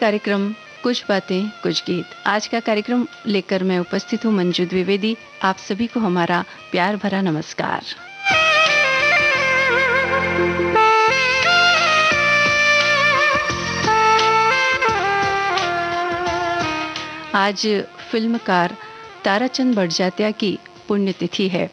कार्यक्रम कुछ बातें कुछ गीत। आज का कार्यक्रम लेकर मैं उपस्थित हूँ मंजू द्विवेदी। आप सभी को हमारा प्यार भरा नमस्कार। आज फिल्मकार ताराचंद बड़जात्या की पुण्यतिथि है।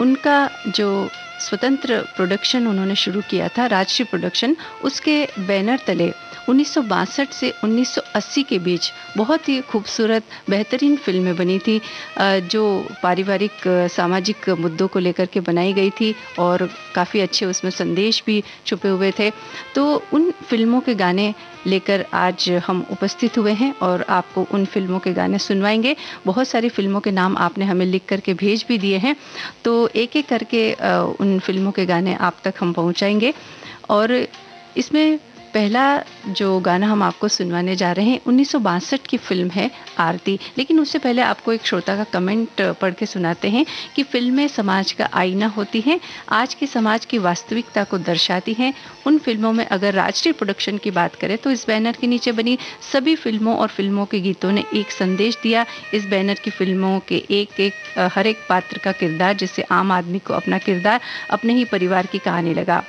उनका जो स्वतंत्र प्रोडक्शन उन्होंने शुरू किया था, राजश्री प्रोडक्शन, उसके बैनर तले 1962 से 1980 के बीच बहुत ही खूबसूरत बेहतरीन फिल्में बनी थी, जो पारिवारिक सामाजिक मुद्दों को लेकर के बनाई गई थी और काफ़ी अच्छे उसमें संदेश भी छुपे हुए थे। तो उन फिल्मों के गाने लेकर आज हम उपस्थित हुए हैं और आपको उन फिल्मों के गाने सुनवाएंगे। बहुत सारी फिल्मों के नाम आपने हमें लिख करके भेज भी दिए हैं, तो एक एक करके उन फिल्मों के गाने आप तक हम पहुंचाएंगे। और इसमें पहला जो गाना हम आपको सुनवाने जा रहे हैं 1962 की फिल्म है आरती। लेकिन उससे पहले आपको एक श्रोता का कमेंट पढ़ के सुनाते हैं कि फिल्में समाज का आईना होती हैं, आज के समाज की वास्तविकता को दर्शाती हैं। उन फिल्मों में अगर राजश्री प्रोडक्शन की बात करें तो इस बैनर के नीचे बनी सभी फिल्मों और फिल्मों के गीतों ने एक संदेश दिया। इस बैनर की फिल्मों के हर एक पात्र का किरदार, जिससे आम आदमी को अपना किरदार अपने ही परिवार की कहानी लगा।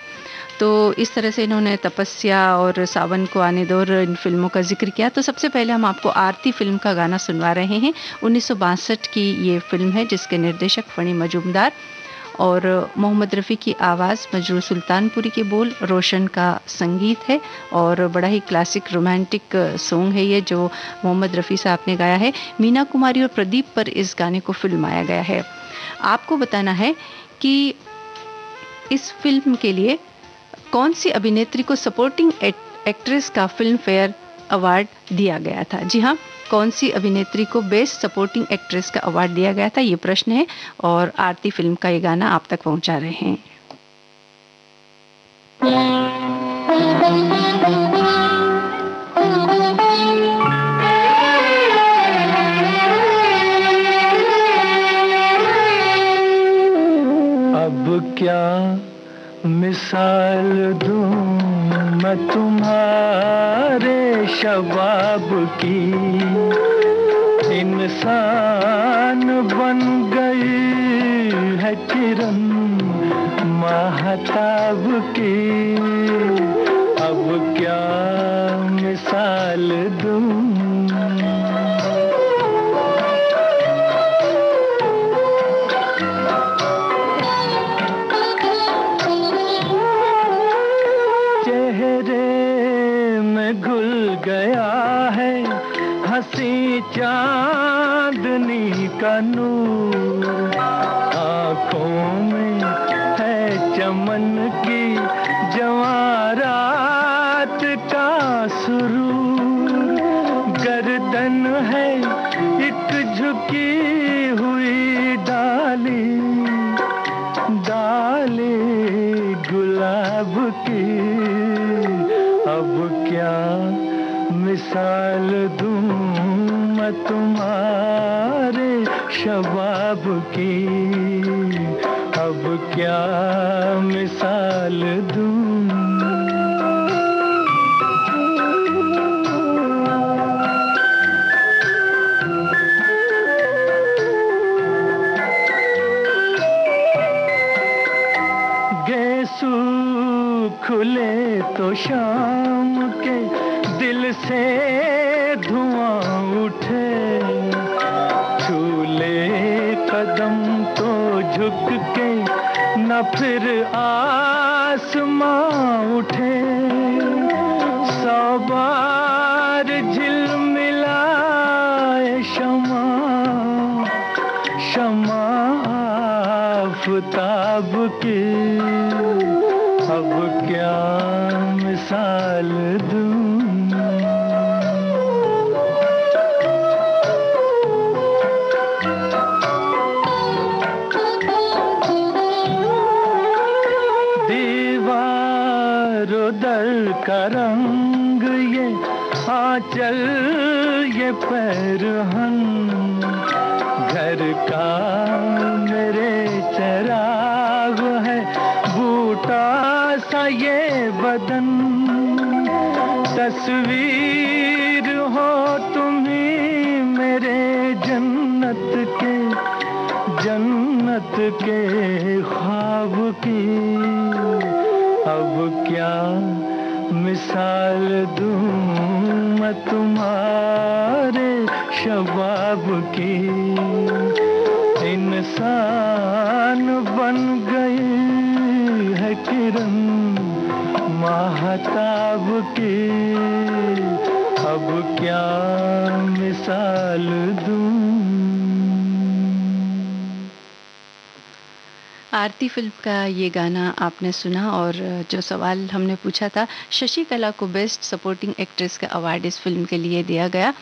तो इस तरह से इन्होंने तपस्या और सावन को आने दो और इन फिल्मों का जिक्र किया। तो सबसे पहले हम आपको आरती फिल्म का गाना सुनवा रहे हैं। 1962 की ये फिल्म है, जिसके निर्देशक फणी मजूमदार और मोहम्मद रफ़ी की आवाज़, मजरू सुल्तानपुरी के बोल, रोशन का संगीत है और बड़ा ही क्लासिक रोमांटिक सॉन्ग है ये, जो मोहम्मद रफ़ी साहब ने गाया है। मीना कुमारी और प्रदीप पर इस गाने को फिल्माया गया है। आपको बताना है कि इस फिल्म के लिए कौन सी अभिनेत्री को सपोर्टिंग एक्ट्रेस का फिल्म फेयर अवार्ड दिया गया था। जी हाँ, कौन सी अभिनेत्री को बेस्ट सपोर्टिंग एक्ट्रेस का अवार्ड दिया गया था, ये प्रश्न है और आरती फिल्म का ये गाना आप तक पहुंचा रहे हैं। अब क्या मिसाल दूं मैं तुम्हारे शबाब की, इंसान बन गई है किरण महताब की। अब क्या मिसाल दूं, गया है हंसी चांदनी का नूर, आँखों में है चमन की जवारात का सुरूर, गर्दन है एक झुकी हुई डाली गुलाब की। अब क्या मिसाल दूं मैं तुम्हारे शबाब की, अब क्या मिसाल दूं। गेसू खुले तो शाम के दिल से धुआं उठे, छूले कदम तो झुक के न फिर आसमां उठे, 100 बार झिलमिलाए शमा आफताब की। अब क्या मिसाल दूं, दर का रंग ये आंचल ये पैरहन, घर का मेरे चराग है बूटा सा ये बदन, तस्वीर हो तुम्ही मेरे जन्नत के ख्वाब की। अब क्या मिसाल दूं मैं तुम्हारे शबाब की। इंसान बन गई है किरण महताब की। अब क्या मिसाल दूं। आरती फिल्म का ये गाना आपने सुना और जो सवाल हमने पूछा था, शशि कला को बेस्ट सपोर्टिंग एक्ट्रेस का अवार्ड इस फिल्म के लिए दिया गया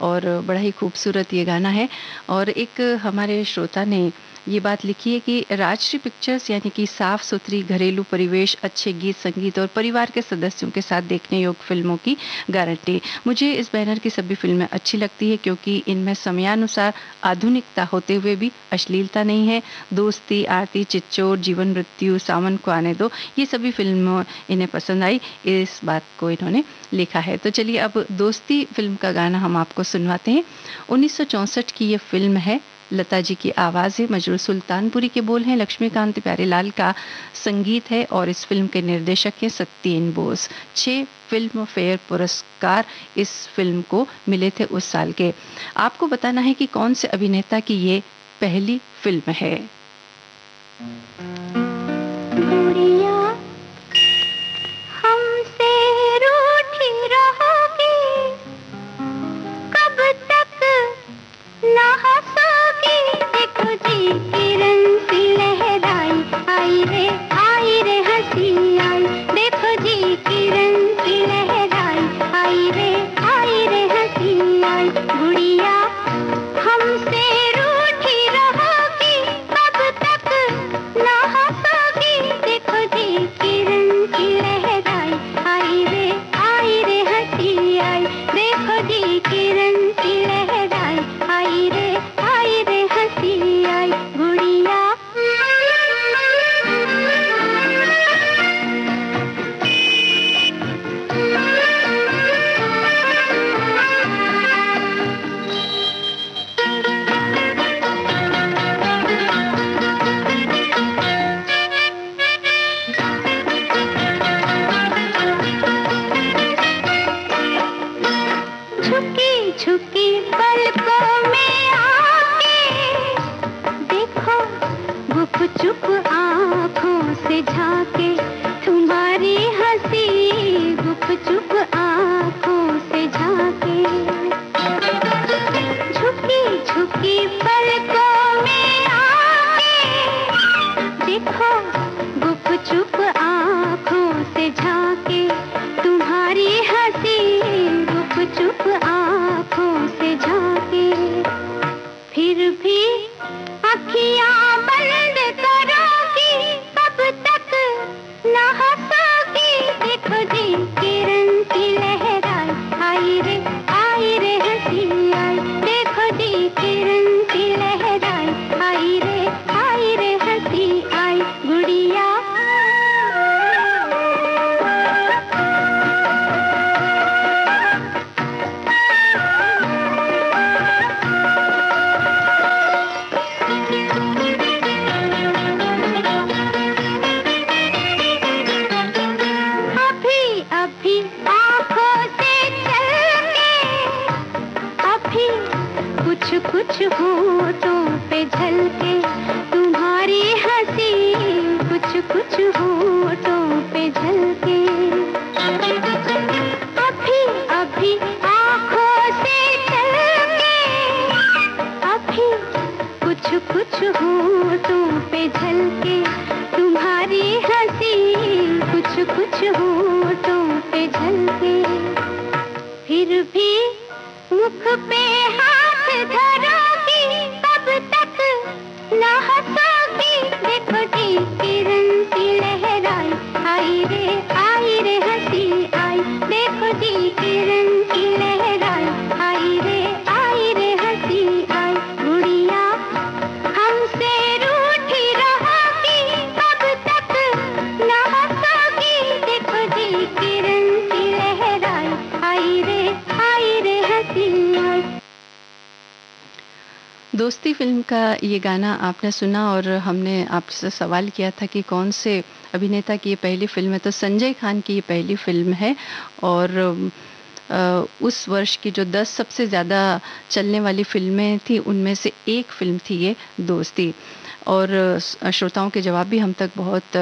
और बड़ा ही खूबसूरत ये गाना है। और एक हमारे श्रोता ने ये बात लिखी है कि राजश्री पिक्चर्स यानी कि साफ सुथरी घरेलू परिवेश, अच्छे गीत संगीत और परिवार के सदस्यों के साथ देखने योग्य फिल्मों की गारंटी। मुझे इस बैनर की सभी फिल्में अच्छी लगती है क्योंकि इनमें समयानुसार आधुनिकता होते हुए भी अश्लीलता नहीं है। दोस्ती, आरती, चिच्चोर, जीवन मृत्यु, सावन को आने दो, ये सभी फिल्में इन्हें पसंद आई, इस बात को इन्होंने लिखा है। तो चलिए अब दोस्ती फिल्म का गाना हम आपको सुनवाते हैं। 1964 की ये फिल्म है, लता जी की आवाज़ है, मजरूर सुल्तानपुरी के बोल हैं, लक्ष्मीकांत प्यारेलाल का संगीत है और इस फिल्म के निर्देशक हैं सत्येन बोस। 6 फिल्म फेयर पुरस्कार इस फिल्म को मिले थे उस साल के। आपको बताना है कि कौन से अभिनेता की ये पहली फिल्म है। हमसे रूठी रहोगी, कब तक ना हंसोगी। देखो जी किरण सी लहराई, आई रे हंसी आई। देखो जी किरण सी लहराई, आई रे हंसी आई। गुड़िया हमसे रूठी रहोगी, कब तक ना हंसोगी। देखो जी किरण सी लहराई, आई रे हंसी आई। देखो जी किरण सी लहराई, आई रे हंसी आई। गुड़िया झुकी पलकों में आके, देखो गुप चुप आँखों से झांके। तुम्हारी हंसी गुप चुप आँखों से झांके। झुकी पलकों में आके, देखो गुप चुप आँखों से झांके। तुम्हारी हंसी गुप चुप आँखों से झांके। फिर भी अखियाँ बंद करोगी, कब तक ना हंसोगी। देखो जी किरण सी लहराई, आई रे हंसी आई। देखो जी किरण सी लहराई, आई रे हंसी आई। गुड़िया अभी आँखों से चल के, अभी कुछ होठों पे झलके। तुम्हारी हंसी कुछ होठों पे झलके। अभी आँखों से चल के, अभी कुछ होठों पे झलके। तुम्हारी हंसी कुछ होठों पे झलके। फिर भी मुख पे हाथ धरोगी, कब तक ना हंसोगी। देखो जी किरण सी लहराई, आई रे हंसी आई। देखो जी किरण सी लहराई, आई रे हंसी आई। गुड़िया हमसे रूठी रहोगी, कब तक ना हंसोगी। देखो जी किरण सी लहराई, दोस्ती फिल्म का ये गाना आपने सुना और हमने आपसे सवाल किया था कि कौन से अभिनेता की ये पहली फ़िल्म है, तो संजय खान की ये पहली फ़िल्म है। और उस वर्ष की जो 10 सबसे ज़्यादा चलने वाली फ़िल्में थी, उनमें से एक फ़िल्म थी ये दोस्ती। और श्रोताओं के जवाब भी हम तक बहुत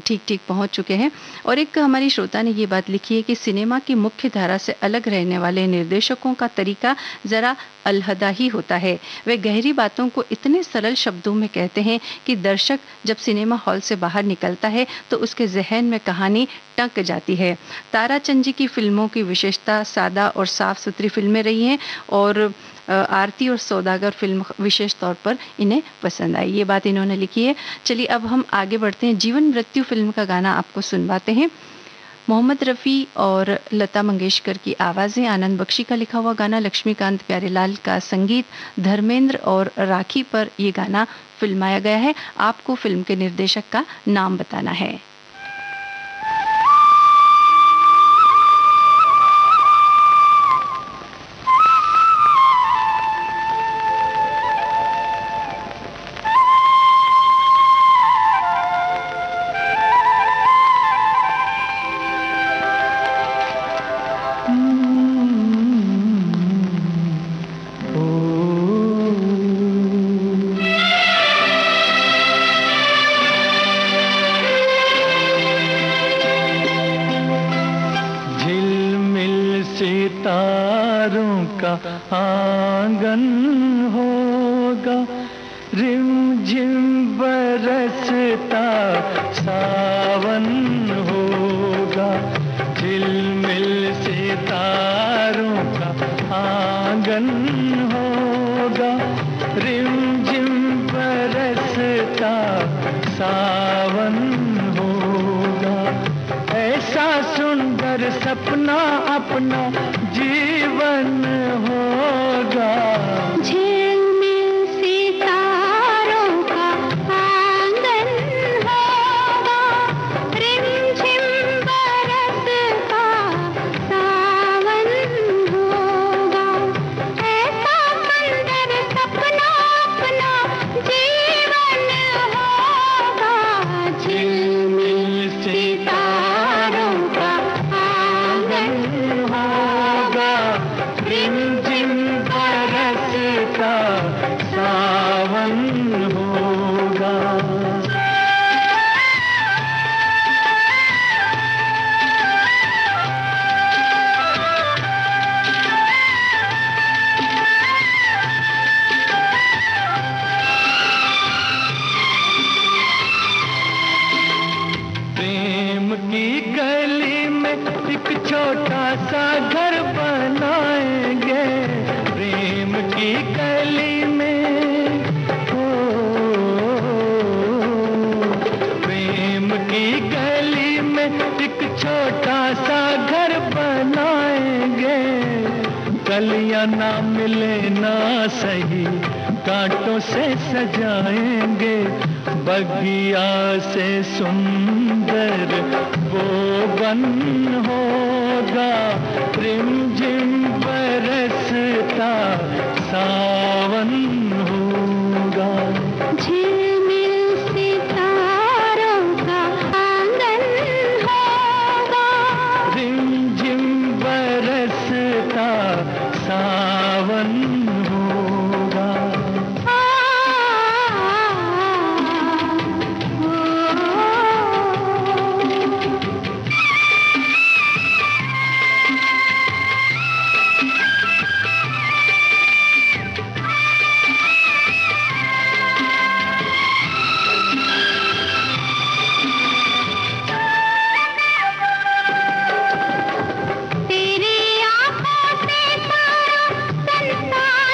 ठीक-ठीक पहुंच चुके हैं। और एक हमारी श्रोता ने ये बात लिखी है कि सिनेमा की मुख्य धारा से अलग रहने वाले निर्देशकों का तरीका ज़रा अलहदा ही होता है। वे गहरी बातों को इतने सरल शब्दों में कहते हैं कि दर्शक जब सिनेमा हॉल से बाहर निकलता है तो उसके ज़हन में कहानी टक जाती है। ताराचंद जी की फ़िल्मों की विशेषता सादा और साफ सुथरी फ़िल्में रही हैं और आरती और सौदागर फ़िल्म विशेष तौर पर इन्हें पसंद आई। ये बात इन्होंने लिखी है। चलिए अब हम आगे बढ़ते हैं। जीवन मृत्यु फ़िल्म का गाना आपको सुनवाते हैं। मोहम्मद रफ़ी और लता मंगेशकर की आवाज़ें, आनंद बख्शी का लिखा हुआ गाना, लक्ष्मीकांत प्यारेलाल का संगीत, धर्मेंद्र और राखी पर ये गाना फिल्माया गया है। आपको फ़िल्म के निर्देशक का नाम बताना है। सितारों का आंगन होगा, रिमझिम बरसता सावन होगा। झिलमिल सितारों का आंगन होगा, रिमझिम बरसता सावन होगा। ऐसा सुंदर सपना अपना जीवन होगा। झिलमिल सितारों का आंगन होगा, रिमझिम बरसता सावन होगा। ऐसा सुंदर सपना अपना जीवन होगा। झिलमिल सितारों का आंगन होगा, रिमझिम बरसता सावन होगा। प्रेम की गली में एक छोटा सा घर बनाएंगे, प्रेम की गली में हो, प्रेम की गली में एक छोटा सा घर बनाएंगे। गलियां ना मिले ना सही, कांटों से सजाएंगे। बगिया से सुंदर वो बन होगा, रिमझिम बरसता सावन होगा। झिलमिल सितारों का आंगन होगा, रिमझिम बरसता सावन होगा। तेरी आंखों से सारा संसार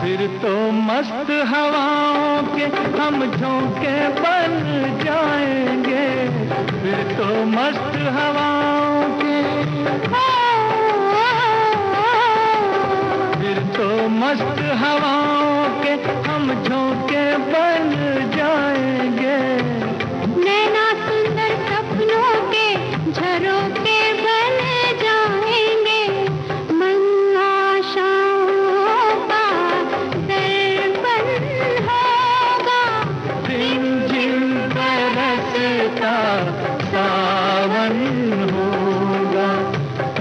फिर तो मस्त हवाओं के हम झोंके बन जाएंगे, फिर तो मस्त हवाओं के, फिर तो मस्त हवाओं के हम झोंके बन जाएंगे। नैना सुंदर सपनों के झरोखे बन जाएंगे, मन आशाओं का दर्पण होगा, रिमझिम बरसता सावन होगा।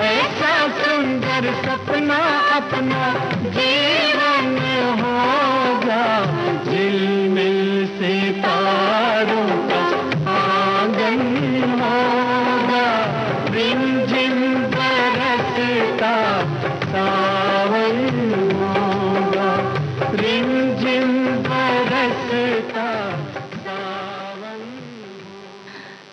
ऐसा सुंदर सपना अपना जीवन होगा, झिलमिल सितारों का आंगन होगा, रिमझिम बरसता सावन होगा, रिमझिम बरसता सावन।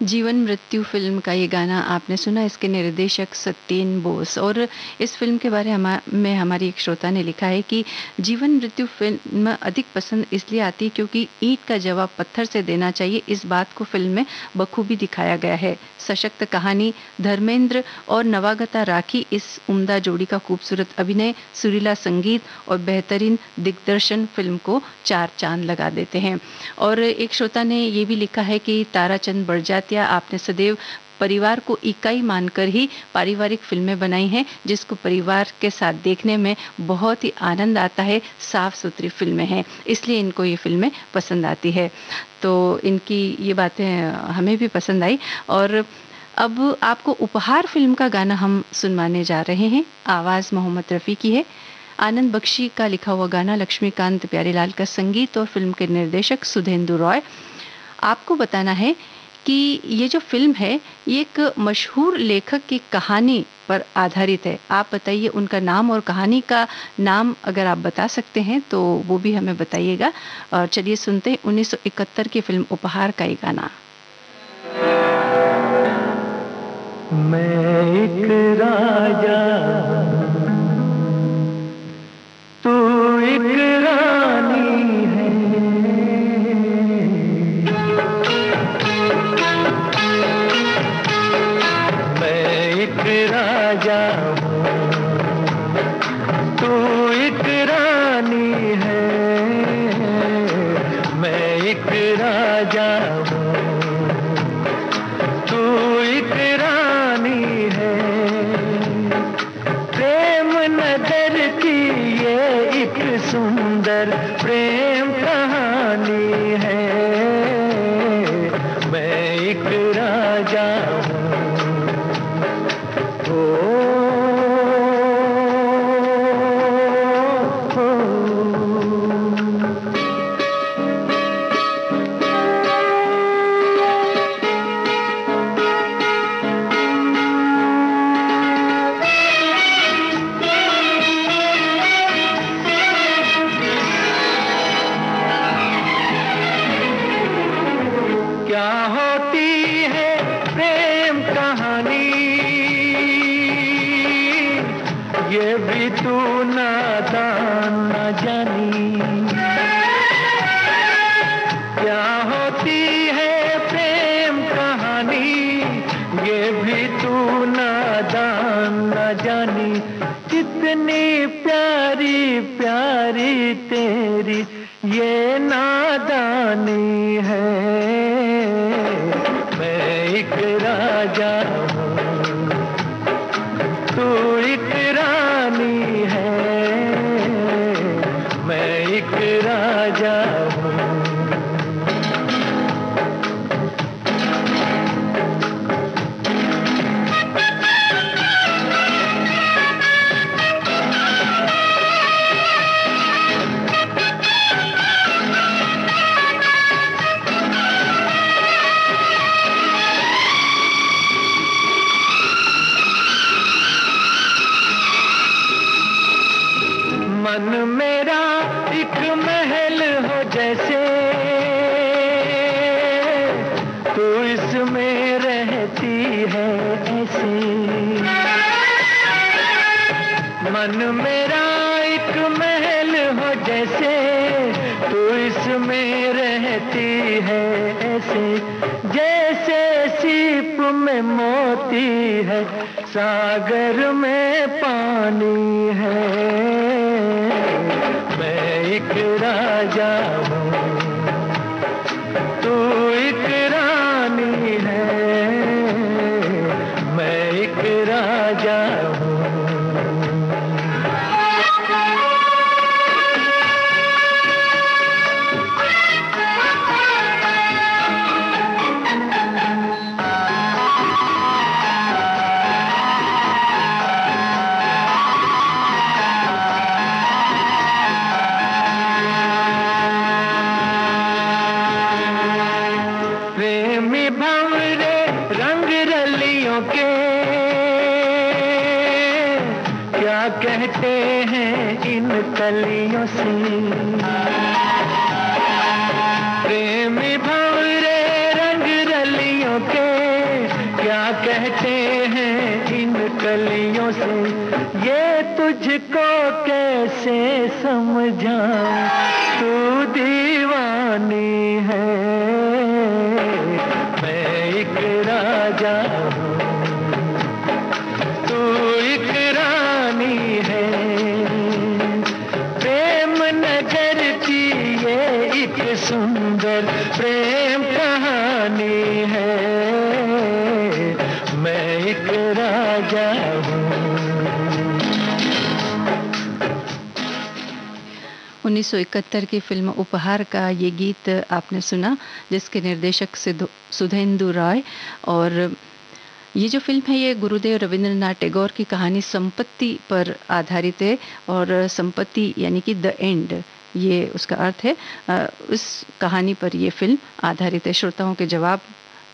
जीवन मृत्यु फिल्म का ये गाना आपने सुना। इसके निर्देशक सत्येन बोस। और इस फिल्म के बारे में हमारी एक श्रोता ने लिखा है कि जीवन मृत्यु फिल्म अधिक पसंद इसलिए आती है क्योंकि ईंट का जवाब पत्थर से देना चाहिए, इस बात को फिल्म में बखूबी दिखाया गया है। सशक्त कहानी, धर्मेंद्र और नवागता राखी इस उम्दा जोड़ी का खूबसूरत अभिनय, सुरीला संगीत और बेहतरीन दिग्दर्शन फिल्म को 4 चांद लगा देते हैं। और एक श्रोता ने ये भी लिखा है कि ताराचंद बड़जात्या, आपने सदैव परिवार को इकाई मानकर ही पारिवारिक फिल्में बनाई हैं, जिसको परिवार के साथ देखने में बहुत ही आनंद आता है। साफ सुथरी फिल्में हैं, इसलिए इनको ये फिल्में पसंद आती है। तो इनकी ये बातें हमें भी पसंद आई। और अब आपको उपहार फिल्म का गाना हम सुनवाने जा रहे हैं। आवाज़ मोहम्मद रफ़ी की है, आनंद बख्शी का लिखा हुआ गाना, लक्ष्मीकांत प्यारेलाल का संगीत और फिल्म के निर्देशक सुधेंदु रॉय। आपको बताना है कि ये जो फिल्म है ये एक मशहूर लेखक की कहानी पर आधारित है। आप बताइए उनका नाम और कहानी का नाम अगर आप बता सकते हैं तो वो भी हमें बताइएगा। और चलिए सुनते हैं 1971 की फिल्म उपहार का ये गाना। मैं एक राजा, तू एक रानी है, राजा हूँ, तू एक रानी है, मैं एक राजा हूँ, तू एक रानी है। प्रेम नगर की ये एक सुंदर प्रेम कहानी है, मैं एक राजा हूँ। क्या होती है प्रेम कहानी, ये भी तू नादान न जानी। क्या होती है प्रेम कहानी, ये भी तू नादान न जानी। कितनी प्यारी प्यारी तेरी ये नादानी है, मैं एक राजा हूँ, तू एक रानी है, मैं एक राजा हूँ। मन मेरा एक महल हो जैसे, तू इसमें रहती है ऐसे। मन मेरा एक महल हो जैसे तू इसमें रहती है, ऐसे जैसे सीप में मोती है, सागर में पानी है। मैं एक राजा हूँ, तू एक रानी है, मैं एक राजा हूँ। प्रेमी भंवरे रंग रलियों के क्या कहते हैं इन कलियों से। प्रेमी भंवरे रंग रलियों के क्या कहते हैं इन कलियों से। ये तुझको कैसे समझाऊं, तू दीवानी है। राजा हूँ, तू एक रानी है। प्रेम नगर की ये एक सुंदर प्रेम कहानी है। मैं एक राजा हूँ। 1971 की फिल्म उपहार का ये गीत आपने सुना, जिसके निर्देशक सुधेंदु रॉय। और ये जो फिल्म है ये गुरुदेव रविंद्रनाथ टैगोर की कहानी संपत्ति पर आधारित है। और संपत्ति यानी कि द एंड, ये उसका अर्थ है। उस कहानी पर ये फिल्म आधारित है। श्रोताओं के जवाब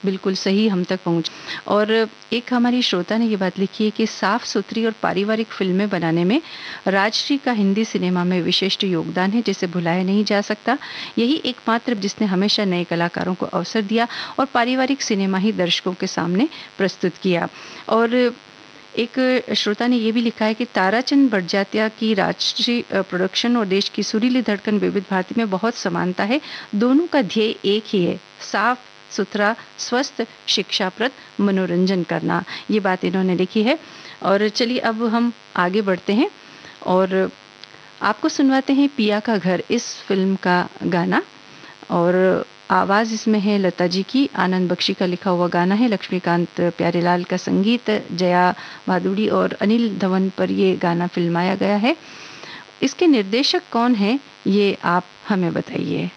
बिल्कुल सही हम तक पहुंच। और एक हमारी श्रोता ने ये बात लिखी है कि साफ सुथरी और पारिवारिक फिल्में बनाने में राजश्री का हिंदी सिनेमा में विशिष्ट योगदान है, जिसे भुलाया नहीं जा सकता। यही एकमात्र जिसने हमेशा नए कलाकारों को अवसर दिया और पारिवारिक सिनेमा ही दर्शकों के सामने प्रस्तुत किया। और एक श्रोता ने ये भी लिखा है कि ताराचंद बड़जात्या की राजश्री प्रोडक्शन और देश की सुरीली धड़कन विविध भारती में बहुत समानता है। दोनों का ध्येय एक ही है, साफ सुथरा, स्वस्थ, शिक्षाप्रद मनोरंजन करना। ये बात इन्होंने लिखी है। और चलिए अब हम आगे बढ़ते हैं और आपको सुनवाते हैं पिया का घर, इस फिल्म का गाना। और आवाज़ इसमें है लता जी की, आनंद बख्शी का लिखा हुआ गाना है, लक्ष्मीकांत प्यारेलाल का संगीत, जया भादुड़ी और अनिल धवन पर ये गाना फिल्माया गया है। इसके निर्देशक कौन है ये आप हमें बताइए।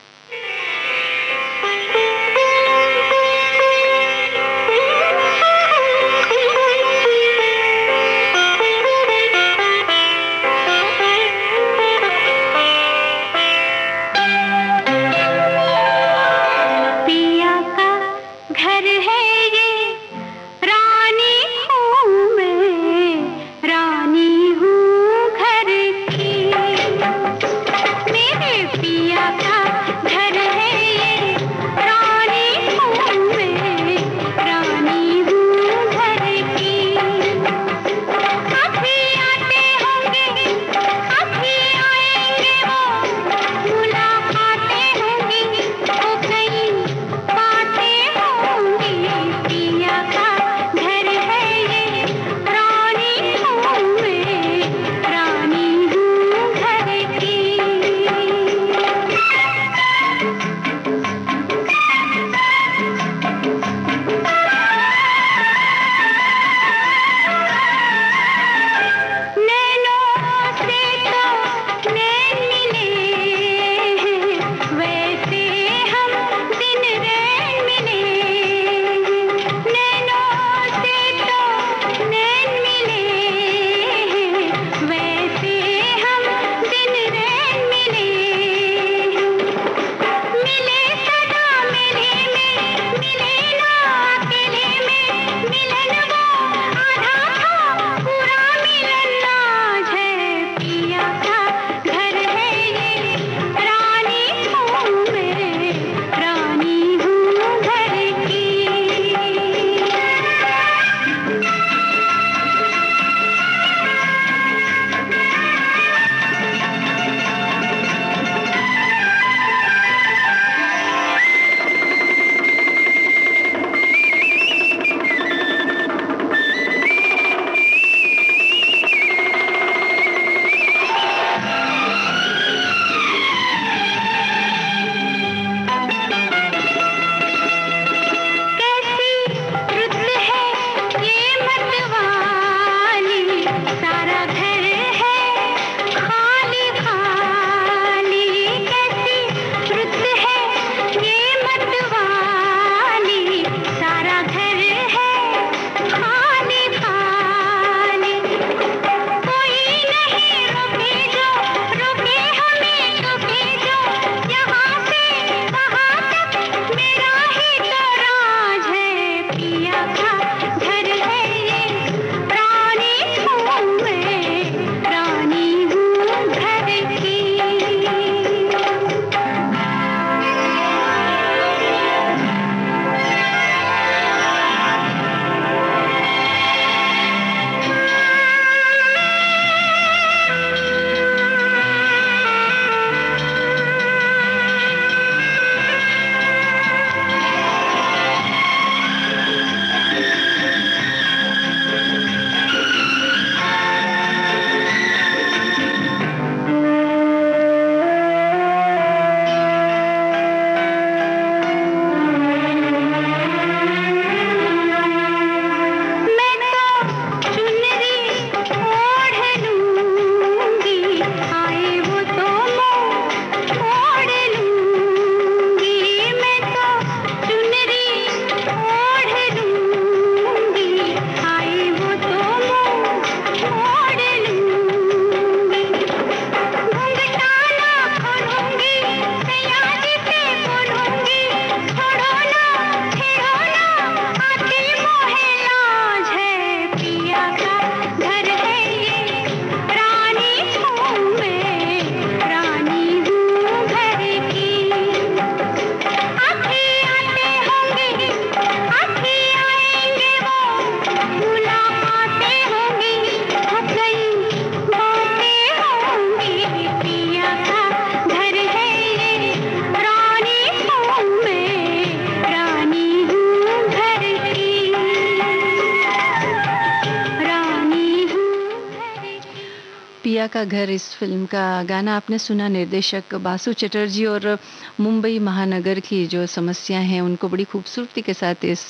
प्रिया का घर, इस फिल्म का गाना आपने सुना। निर्देशक बासु चटर्जी, और मुंबई महानगर की जो समस्याएं हैं उनको बड़ी खूबसूरती के साथ इस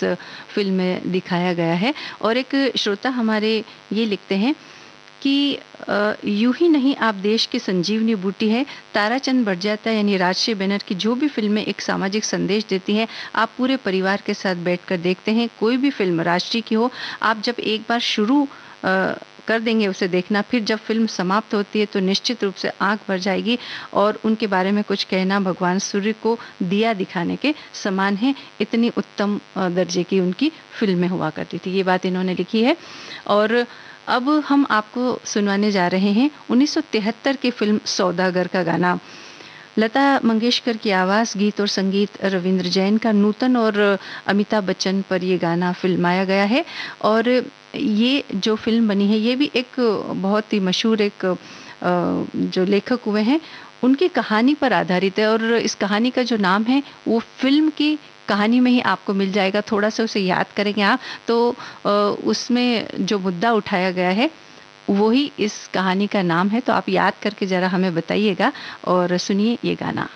फिल्म में दिखाया गया है। और एक श्रोता हमारे ये लिखते हैं कि यूं ही नहीं, आप देश की संजीवनी बूटी है। ताराचंद बढ़ यानी राजश्री बैनर की जो भी फिल्में एक सामाजिक संदेश देती हैं, आप पूरे परिवार के साथ बैठकर देखते हैं। कोई भी फिल्म राजश्री की हो, आप जब एक बार शुरू कर देंगे उसे देखना, फिर जब फिल्म समाप्त होती है तो निश्चित रूप से आंख भर जाएगी। और उनके बारे में कुछ कहना भगवान सूर्य को दिया दिखाने के समान है। इतनी उत्तम दर्जे की उनकी फिल्में हुआ करती थी। ये बात इन्होंने लिखी है। और अब हम आपको सुनवाने जा रहे हैं 1973 की फिल्म सौदागर का गाना। लता मंगेशकर की आवाज़, गीत और संगीत रविंद्र जैन का, नूतन और अमिताभ बच्चन पर ये गाना फिल्माया गया है। और ये जो फिल्म बनी है ये भी एक बहुत ही मशहूर एक जो लेखक हुए हैं उनकी कहानी पर आधारित है। और इस कहानी का जो नाम है वो फिल्म की कहानी में ही आपको मिल जाएगा। थोड़ा सा उसे याद करेंगे आप तो उसमें जो मुद्दा उठाया गया है वही इस कहानी का नाम है। तो आप याद करके ज़रा हमें बताइएगा और सुनिए ये गाना।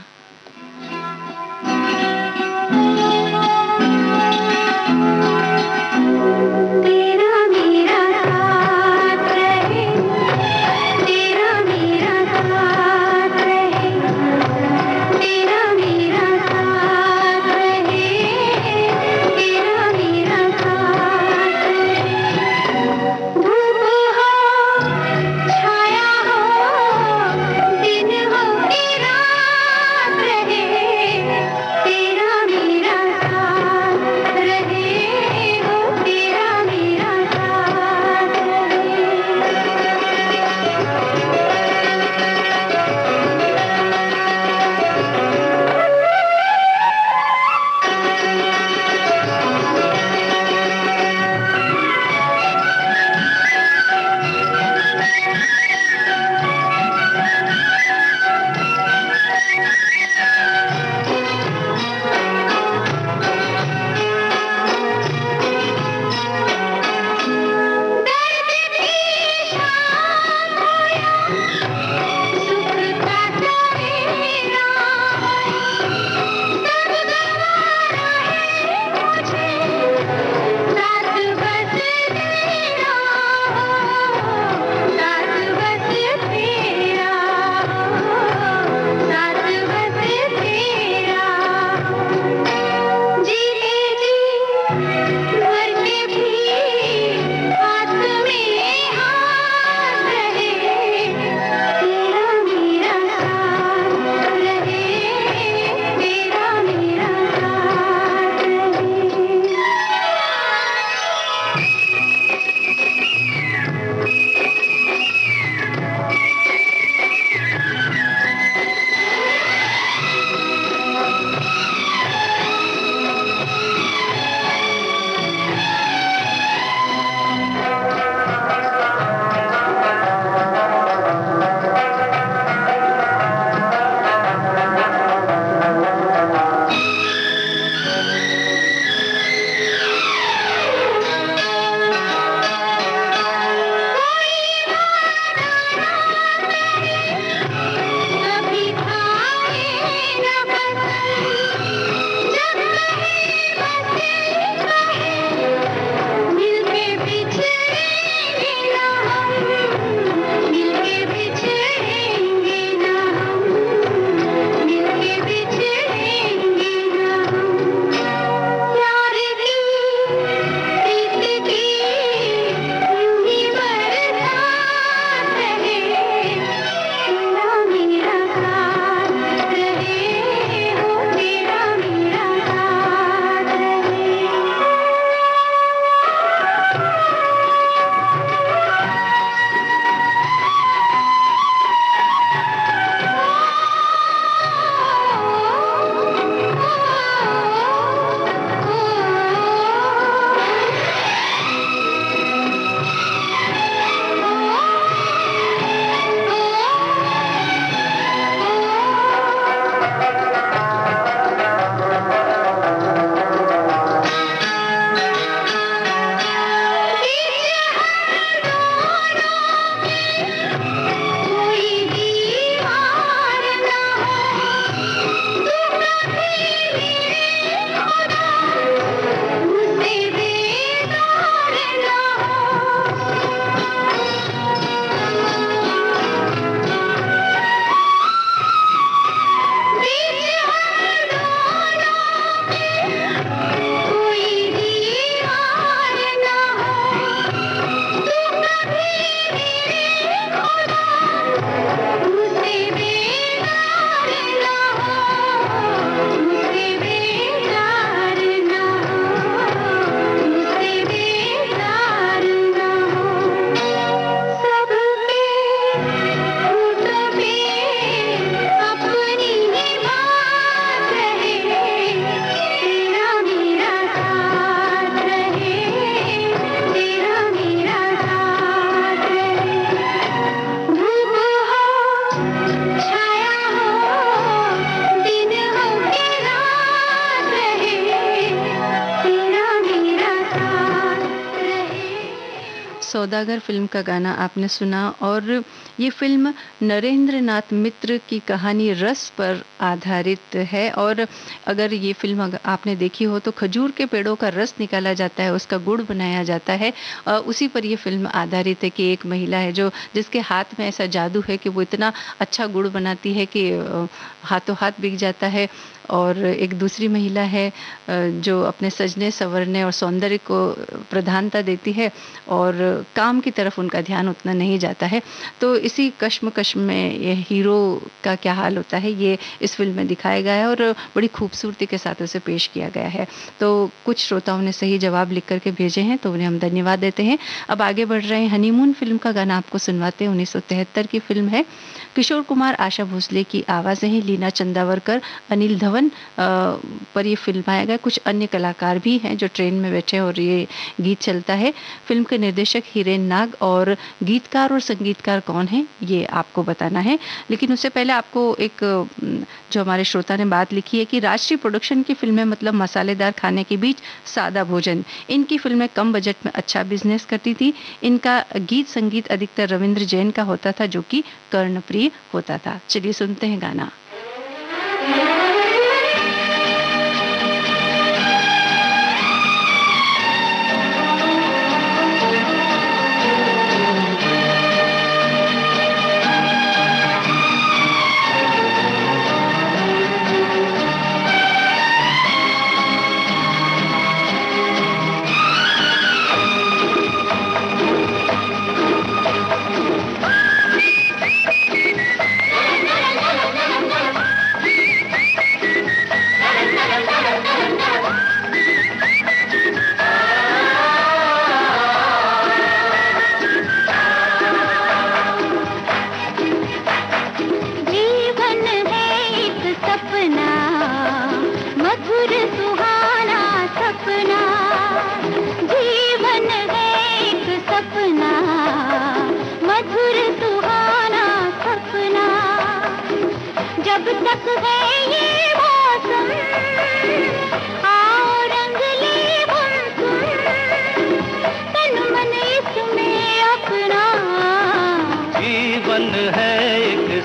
छाया हो दिन हो कि रात सौदागर फिल्म का गाना आपने सुना और ये फिल्म नरेंद्र नाथ मित्र की कहानी रस पर आधारित है। और अगर ये फिल्म आपने देखी हो तो खजूर के पेड़ों का रस निकाला जाता है, उसका गुड़ बनाया जाता है। उसी पर ये फिल्म आधारित है कि एक महिला है जो जिसके हाथ में ऐसा जादू है कि वो इतना अच्छा गुड़ बनाती है कि हाथों हाथ बिक जाता है। और एक दूसरी महिला है जो अपने सजने संवरने और सौंदर्य को प्रधानता देती है और काम की तरफ उनका ध्यान उतना नहीं जाता है। तो इसी कश्मकश में ये हीरो का क्या हाल होता है ये इस फिल्म में दिखाया गया है और बड़ी खूबसूरती के साथ उसे पेश किया गया है। तो कुछ श्रोताओं ने सही जवाब लिख करके भेजे हैं तो उन्हें हम धन्यवाद देते हैं। अब आगे बढ़ रहे हैं, हनीमून फिल्म का गाना आपको सुनवाते हैं। 1973 की फिल्म है, किशोर कुमार आशा भोसले की आवाज़ें हैं, लीना चंदावरकर अनिल धवन पर ये फिल्म आया गया। कुछ अन्य कलाकार भी हैं जो ट्रेन में बैठे और ये गीत चलता है। फिल्म के निर्देशक हिरेन नाग और गीतकार और संगीतकार कौन है ये आपको बताना है। लेकिन उससे पहले आपको एक जो हमारे श्रोता ने बात लिखी है कि राष्ट्रीय प्रोडक्शन की फिल्में मतलब मसालेदार खाने के बीच सादा भोजन, इनकी फिल्में कम बजट में अच्छा बिजनेस करती थी। इनका गीत संगीत अधिकतर रविंद्र जैन का होता था जो कि कर्णप्रिय होता था। चलिए सुनते हैं गाना।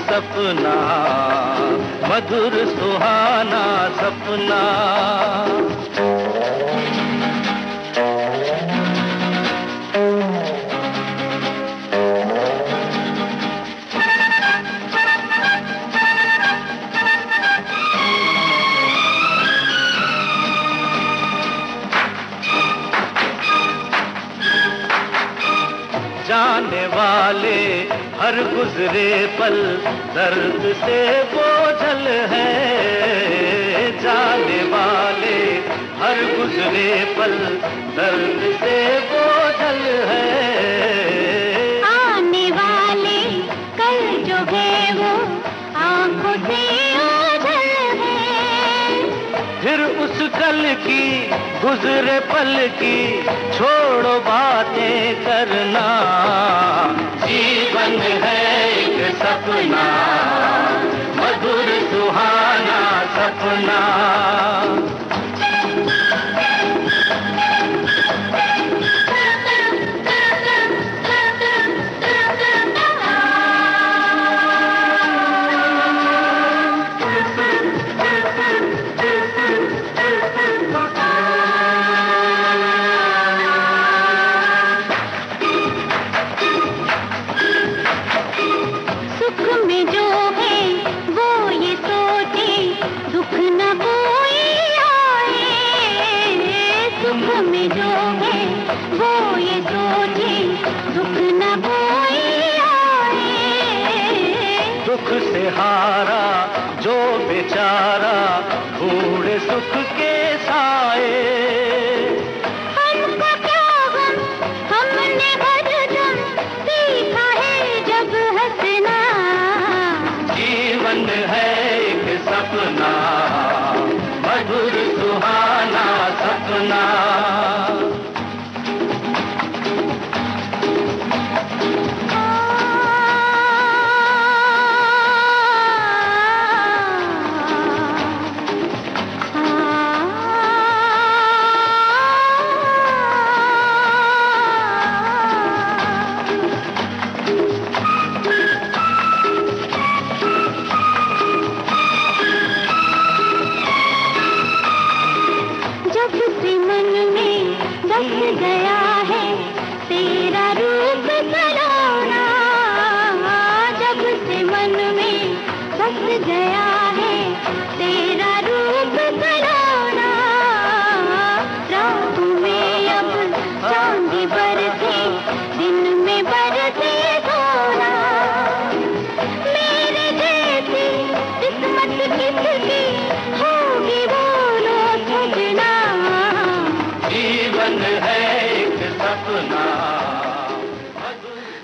सपना मधुर सुहाना सपना। जाने वाले हर गुजरे पल दर्द से बोझल है, जाने वाले हर गुजरे पल दर्द से बोझल है। आने वाले कल जो है वो आंखों से ओझल है। फिर उस कल की गुजरे पल की छोड़ो बातें करना। जीवन है एक सपना मधुर सुहाना सपना। दुख से हारा जो बेचारा ढूंढे सुख के साए। हमको क्या गम, हमने हरदम सीखा है जब हंसना। जीवन है एक सपना मधुर सुहाना सपना। तेरा रूप सलोना, रात में अब चांदी बरसे, दिन में बरसे सोना। मेरे जैसी किस्मत किसकी होगी बोलो सजना, जीवन है एक सपना।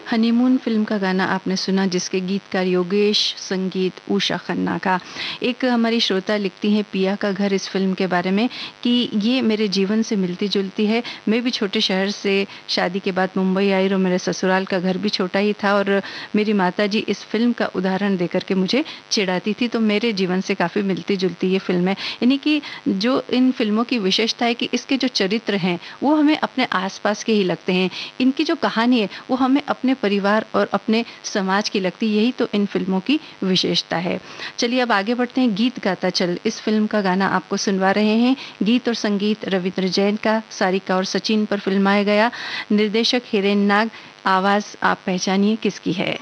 हनीमून फिल्म का गाना आपने सुना, जिसके गीतकार योगेश, संगीत उषा खन्ना का। एक हमारी श्रोता लिखती हैं पिया का घर इस फिल्म के बारे में कि ये मेरे जीवन से मिलती जुलती है। मैं भी छोटे शहर से शादी के बाद मुंबई आई और मेरे ससुराल का घर भी छोटा ही था, और मेरी माताजी इस फिल्म का उदाहरण देकर के मुझे चिढ़ाती थी, तो मेरे जीवन से काफ़ी मिलती जुलती ये फिल्म है। यानी कि जो इन फिल्मों की विशेषता है कि इसके जो चरित्र हैं वो हमें अपने आसपास के ही लगते हैं, इनकी जो कहानी है वो हमें अपने परिवार और अपने समाज की लगती, यही तो इन फिल्मों की विशेषता है। चलिए अब आगे बढ़ते हैं। गीत गाता चल इस फिल्म का गाना आपको सुनवा रहे हैं। गीत और संगीत रविंद्र जैन का, सारिका और सचिन पर फिल्माया गया। निर्देशक हिरेन नाग। आवाज आप पहचानिए किसकी है।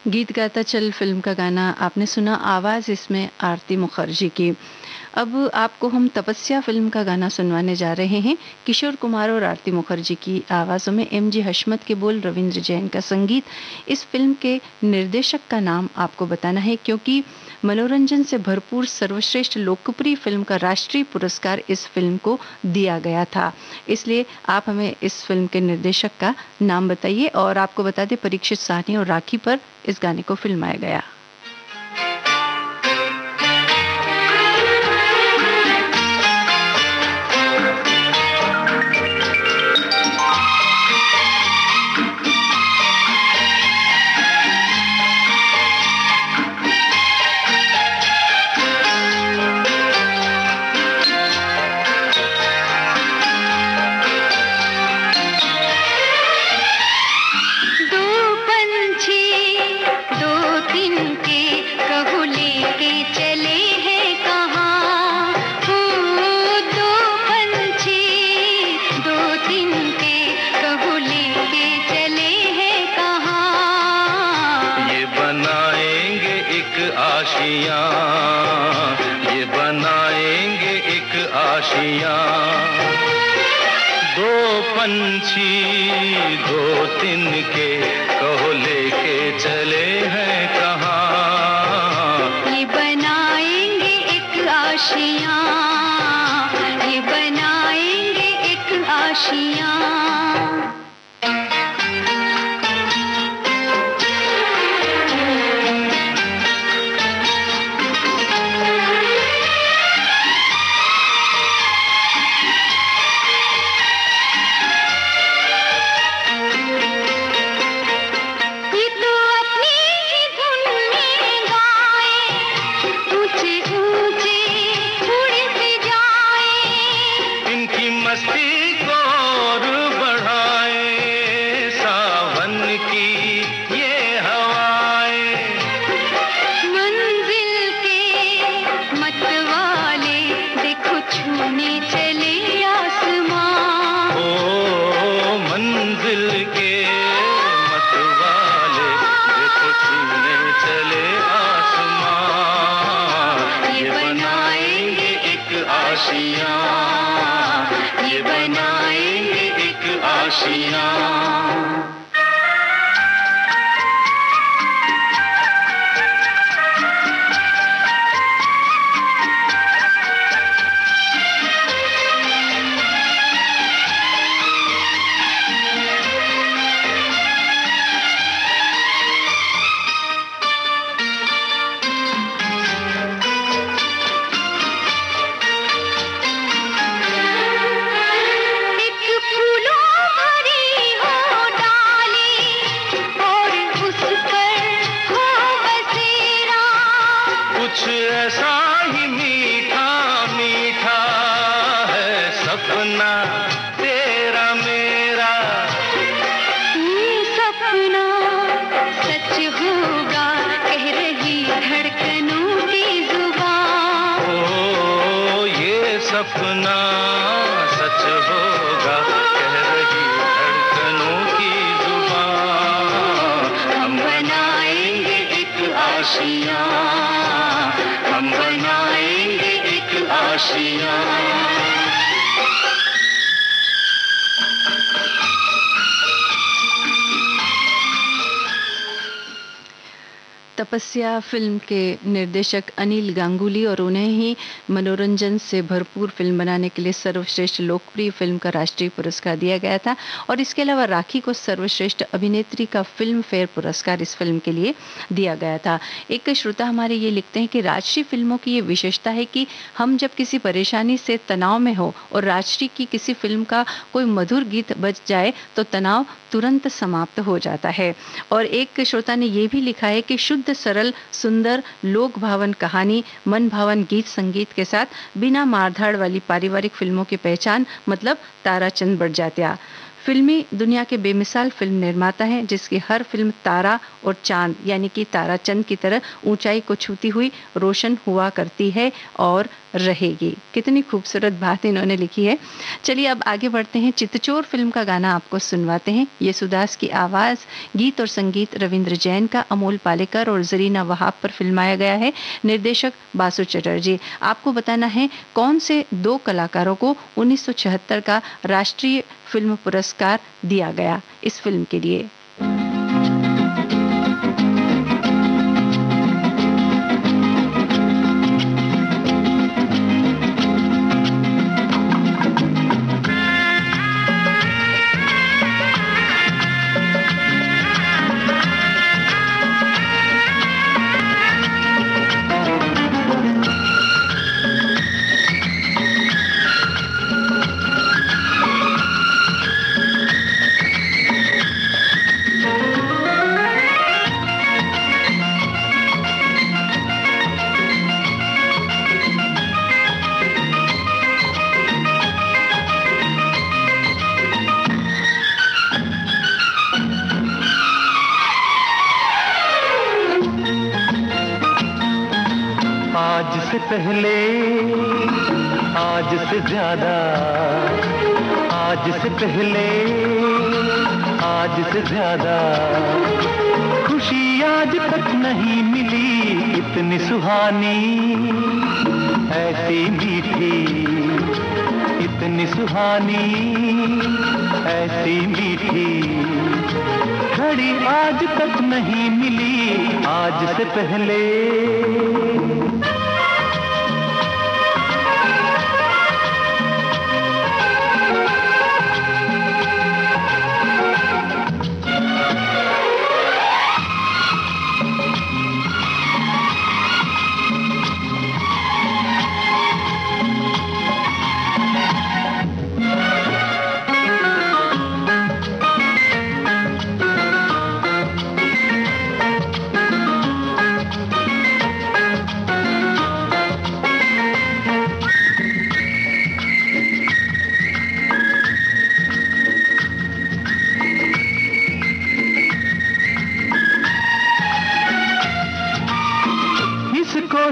गीत गाता चल फिल्म का गाना आपने सुना। आवाज़ इसमें आरती मुखर्जी की। अब आपको हम तपस्या फिल्म का गाना सुनवाने जा रहे हैं। किशोर कुमार और आरती मुखर्जी की आवाज़ों में एमजी हशमत के बोल, रविंद्र जैन का संगीत। इस फिल्म के निर्देशक का नाम आपको बताना है, क्योंकि मनोरंजन से भरपूर सर्वश्रेष्ठ लोकप्रिय फिल्म का राष्ट्रीय पुरस्कार इस फिल्म को दिया गया था। इसलिए आप हमें इस फिल्म के निर्देशक का नाम बताइए। और आपको बता दें, परीक्षित साहनी और राखी पर इस गाने को फिल्माया गया। दो पंछी दो तीन आशियां, दो पंछी दो तिनके कहो लेके चले हैं कहाँ। ये बनाएंगे एक आशियां, ये बनाएंगे एक आशियां। ये बनाएंगे एक आशियां। कुछ ऐसा ही मीठा मीठा है सपना तेरा मेरा। सपना सच होगा कह रही धड़कनों की जुबान। ओ ये सपना सच होगा कह रही धड़कनों की जुबान। हम बनाएंगे एक आशियां, हम बनाएंगे एक आशियां। तपस्या फिल्म के निर्देशक अनिल गांगुली और उन्हें ही मनोरंजन से भरपूर फिल्म बनाने के लिए सर्वश्रेष्ठ लोकप्रिय फिल्म का राष्ट्रीय पुरस्कार दिया गया था। और इसके अलावा राखी को सर्वश्रेष्ठ अभिनेत्री का फिल्म फेयर पुरस्कार इस फिल्म के लिए दिया गया था। एक श्रोता हमारे ये लिखते हैं कि राजश्री फिल्मों की ये विशेषता है कि हम जब किसी परेशानी से तनाव में हो और राजश्री की किसी फिल्म का कोई मधुर गीत बज जाए तो तनाव तुरंत समाप्त हो जाता है। और एक श्रोता ने यह भी लिखा है कि शुद्ध सरल सुंदर लोक भावन कहानी मन भावन गीत संगीत के साथ बिना मारधाड़ वाली पारिवारिक फिल्मों की पहचान मतलब ताराचंद बड़जात्या। फिल्मी दुनिया के बेमिसाल फिल्म निर्माता हैं जिसकी हर फिल्म तारा और चांद यानी कि ताराचंद की तरह ऊंचाई को छूती हुई रोशन हुआ करती है और रहेगी। कितनी खूबसूरत बात इन्होंने लिखी है। चलिए अब आगे बढ़ते हैं। चितचोर फिल्म का गाना आपको सुनवाते हैं। येसुदास की आवाज़, गीत और संगीत रविंद्र जैन का, अमोल पालेकर और जरीना वहाब पर फिल्माया गया है। निर्देशक बासु चटर्जी। आपको बताना है कौन से दो कलाकारों को 1976 का राष्ट्रीय फिल्म पुरस्कार दिया गया इस फिल्म के लिए। पहले आज से ज्यादा, आज से पहले आज से ज्यादा खुशी आज तक नहीं मिली इतनी सुहानी। ऐसी मीठी, इतनी सुहानी, ऐसी मीठी घड़ी आज तक नहीं मिली आज से पहले।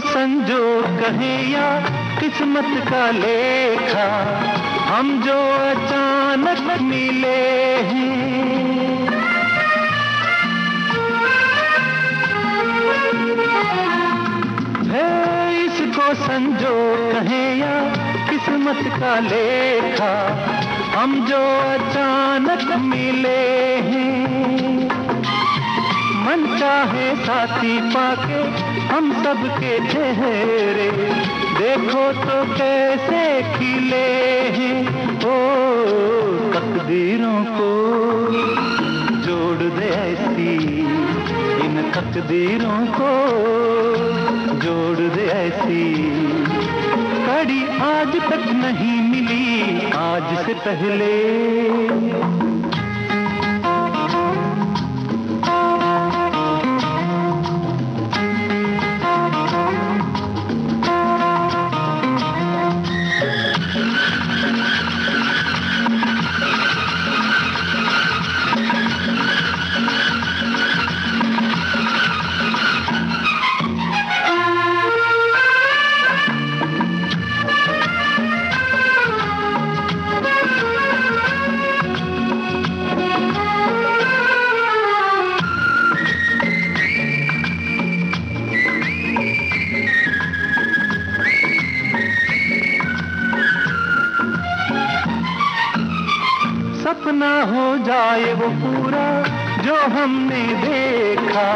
संजोग कहे या किस्मत का लेखा, हम जो अचानक मिले हैं। है इसको संजोग कहे या किस्मत का लेखा, हम जो अचानक मिले हैं। मन चाहे साथी पाके हम सबके चेहरे, देखो तो कैसे खिले हैं। ओ तकदीरों को जोड़ दे ऐसी, इन तकदीरों को जोड़ दे ऐसी, कड़ी आज तक नहीं मिली आज से पहले। सपना हो जाए वो पूरा जो हमने देखा,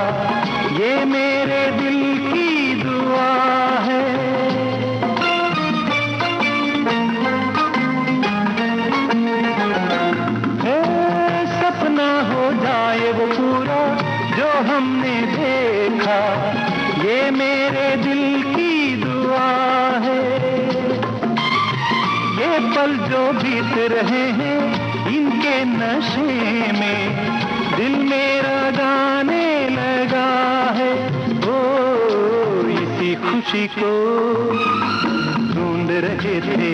ये मेरे दिल की दुआ है। सपना हो जाए वो पूरा जो हमने देखा, ये मेरे दिल की दुआ है। ये पल जो बीत रहे हैं इनके नशे में, दिल मेरा गाने लगा है। ओ इसी खुशी को ढूंढ रहे थे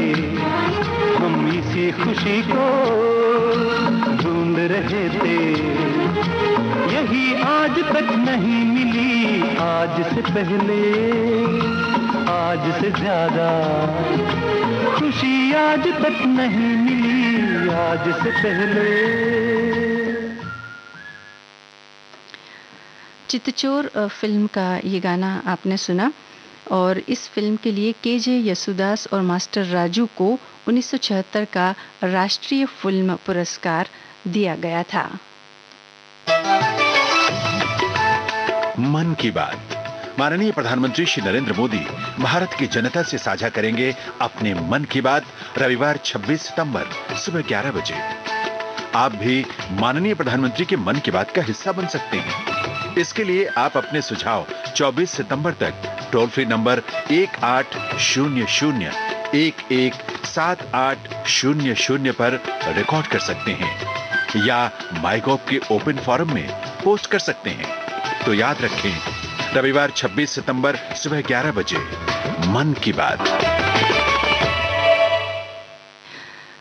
हम, इसी खुशी को ढूंढ रहे थे। यही आज तक नहीं मिली आज से पहले, आज से ज्यादा खुशी आज तक नहीं मिली आज से पहले। चितचोर फिल्म का ये गाना आपने सुना, और इस फिल्म के लिए के.जे. यसुदास और मास्टर राजू को 1976 का राष्ट्रीय फिल्म पुरस्कार दिया गया था। मन की बात। माननीय प्रधानमंत्री श्री नरेंद्र मोदी भारत की जनता से साझा करेंगे अपने मन की बात रविवार 26 सितंबर सुबह 11 बजे। आप भी माननीय प्रधानमंत्री के मन की बात का हिस्सा बन सकते हैं। इसके लिए आप अपने सुझाव 24 सितंबर तक टोल फ्री नंबर 1800-117800 पर रिकॉर्ड कर सकते हैं या माईगॉव के ओपन फोरम में पोस्ट कर सकते हैं। तो याद रखें, रविवार 26 सितंबर सुबह 11 बजे मन की बात।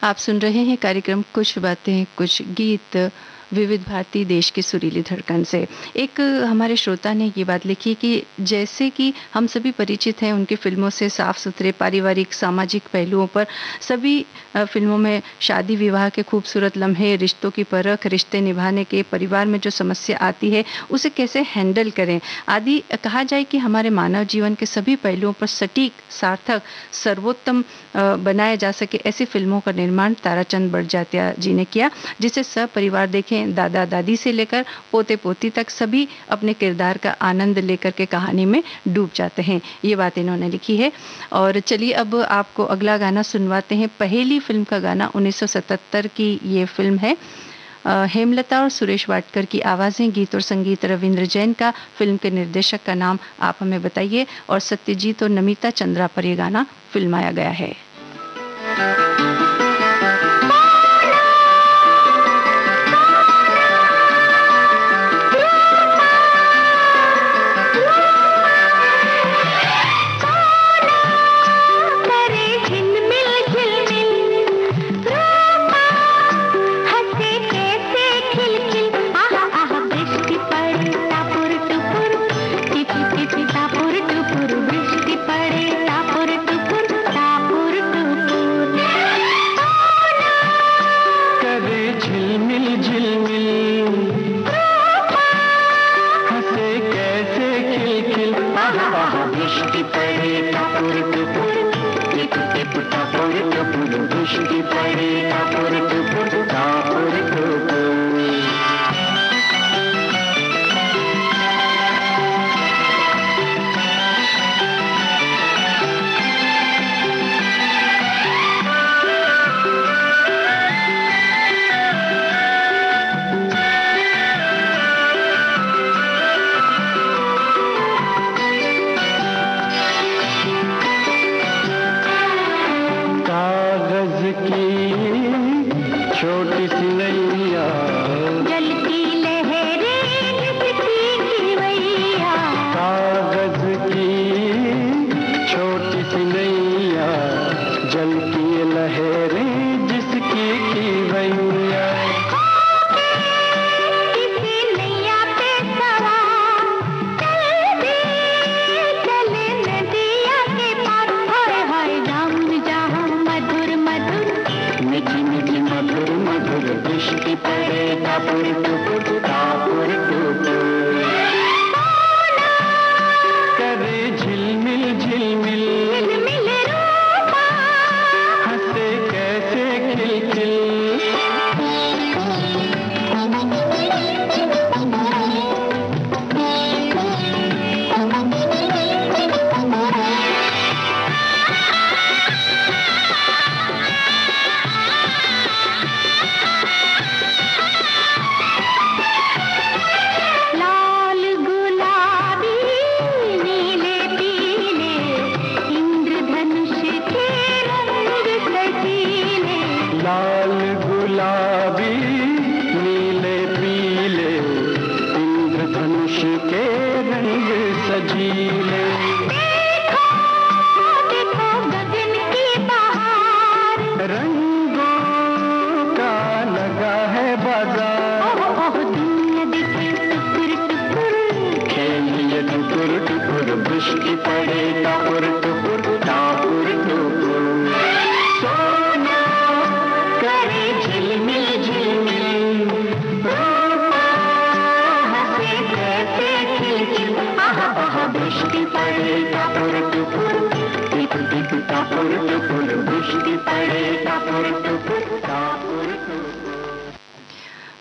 आप सुन रहे हैं कार्यक्रम कुछ बातें कुछ गीत विविध भारती देश की सुरीली धड़कन से। एक हमारे श्रोता ने ये बात लिखी कि जैसे कि हम सभी परिचित हैं उनकी फिल्मों से, साफ सुथरे पारिवारिक सामाजिक पहलुओं पर, सभी फिल्मों में शादी विवाह के खूबसूरत लम्हे, रिश्तों की परख, रिश्ते निभाने के, परिवार में जो समस्या आती है उसे कैसे हैंडल करें आदि, कहा जाए कि हमारे मानव जीवन के सभी पहलुओं पर सटीक, सार्थक, सर्वोत्तम बनाया जा सके, ऐसी फिल्मों का निर्माण ताराचंद बड़जात्या जी ने किया, जिसे सपरिवार देखें। दादा दादी से लेकर पोते पोती तक सभी अपने किरदार का आनंद लेकर के कहानी में डूब जाते हैं। ये बात इन्होंने लिखी है। और चलिए अब आपको अगला गाना सुनवाते हैं। पहेली फिल्म का गाना, 1977 की ये फिल्म है। हेमलता और सुरेश वाडकर की आवाज़ें, गीत और संगीत रविंद्र जैन का। फिल्म के निर्देशक का नाम आप हमें बताइए। और सत्यजीत और नमिता चंद्रा पर यह गाना फिल्माया गया है।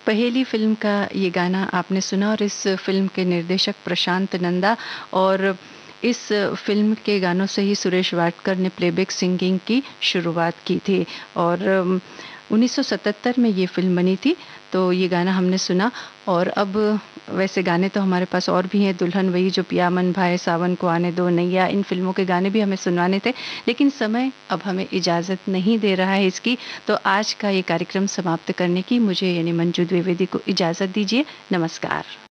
पहेली फिल्म का ये गाना आपने सुना। और इस फिल्म के निर्देशक प्रशांत नंदा, और इस फिल्म के गानों से ही सुरेश वाडकर ने प्लेबैक सिंगिंग की शुरुआत की थी। और 1977 में ये फिल्म बनी थी, तो ये गाना हमने सुना। और अब वैसे गाने तो हमारे पास और भी हैं, दुल्हन वही जो पिया मन भाए, सावन को आने दो, नैया, इन फिल्मों के गाने भी हमें सुनवाने थे, लेकिन समय अब हमें इजाज़त नहीं दे रहा है इसकी। तो आज का ये कार्यक्रम समाप्त करने की मुझे यानी मंजू द्विवेदी को इजाज़त दीजिए। नमस्कार।